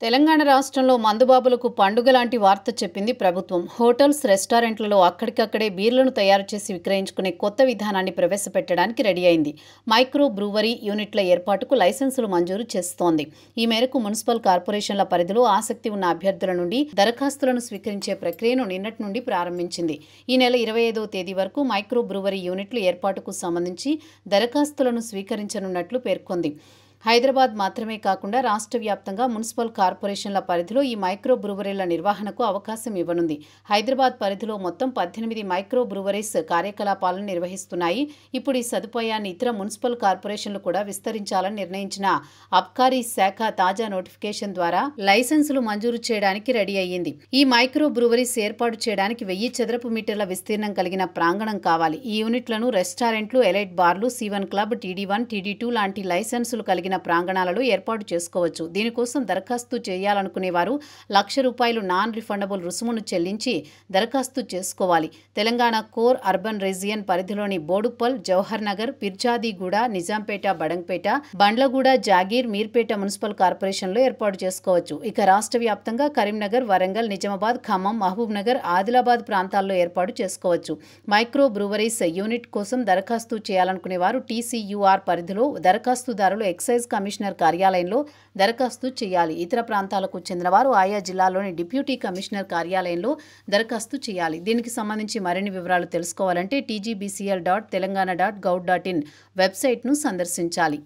తెలంగాణ రాష్ట్రంలో మందుబాబులకు పండుగ లాంటి వార్త చెప్పింది ప్రభుత్వం. హోటల్స్, రెస్టారెంట్లలో అక్కడికక్కడే బీర్లను తయారు చేసి విక్రయించుకునే కొత్త విధానాన్ని ప్రవేశపెట్టడానికి రెడీ అయింది. మైక్రో బ్రూవరీ యూనిట్ల ఏర్పాటుకు లైసెన్సులు మంజూరు చేస్తోంది. ఈ మేరకు మున్సిపల్ కార్పొరేషన్ల పరిధిలో ఆసక్తి ఉన్న అభ్యర్థుల నుండి దరఖాస్తులను స్వీకరించే ప్రక్రియను నిన్నటి నుండి ప్రారంభించింది. ఈ నెల 25వ తేదీ వరకు మైక్రో బ్రూవరీ యూనిట్ల ఏర్పాటుకు సంబంధించి దరఖాస్తులను స్వీకరించనున్నట్లు పేర్కొంది. హైదరాబాద్ మాత్రమే కాకుండా రాష్ట్ర వ్యాప్తంగా మున్సిపల్ కార్పొరేషన్ల పరిధిలో ఈ మైక్రో బ్రూవరీల నిర్వహణకు అవకాశం ఇవ్వనుంది. హైదరాబాద్ పరిధిలో మొత్తం 18 మైక్రో బ్రూవరీస్ కార్యకలాపాలను నిర్వహిస్తున్నాయి. ఇప్పుడు ఈ సదుపాయాన్ని ఇతర మున్సిపల్ కార్పొరేషన్లు కూడా విస్తరించాలని నిర్ణయించిన అబ్కారీ శాఖ తాజా నోటిఫికేషన్ ద్వారా లైసెన్సులు మంజూరు చేయడానికి రెడీ అయ్యింది. ఈ మైక్రో బ్రూవరీస్ ఏర్పాటు చేయడానికి 1000 చదరపు మీటర్ల విస్తీర్ణం కలిగిన ప్రాంగణం కావాలి. ఈ యూనిట్లను రెస్టారెంట్లు, ఎలైట్ బార్లు, C1 క్లబ్, TD1, TD2 లాంటి లైసెన్సులు కలిగిన ప్రాంగణాలలో ఏర్పాటు చేసుకోవచ్చు. దీనికోసం దరఖాస్తు చేయాలనుకునే వారు ₹1,00,000 నాన్ రిఫండబుల్ రుసుమును చెల్లించి దరఖాస్తు చేసుకోవాలి. తెలంగాణ కోర్ అర్బన్ రీజియన్ పరిధిలోని బోడుప్పల్, జవహర్ నగర్, పిర్జాదిగూడ, నిజాంపేట, బడంగ్పేట, బండ్లగూడ, జాగీర్, మీర్పేట మున్సిపల్ కార్పొరేషన్లో ఏర్పాటు చేసుకోవచ్చు. ఇక రాష్ట్ర వ్యాప్తంగా కరీంనగర్, వరంగల్, నిజామాబాద్, ఖమ్మం, మహబూబ్ నగర్, ఆదిలాబాద్ ప్రాంతాల్లో ఏర్పాటు చేసుకోవచ్చు. మైక్రో బ్రూవరీస్ యూనిట్ కోసం దరఖాస్తు చేయాలనుకునే వారు TCUR పరిధిలో దరఖాస్తుదారులు ఎక్సైజ్ కమిషనర్ కార్యాలయంలో దరఖాస్తు చేయాలి. ఇతర ప్రాంతాలకు చెందిన వారు ఆయా జిల్లాలోని డిప్యూటీ కమిషనర్ కార్యాలయంలో దరఖాస్తు చేయాలి. దీనికి సంబంధించి మరిన్ని వివరాలు తెలుసుకోవాలంటే tgbcl.telangana.gov.in వెబ్సైట్ను సందర్శించాలి.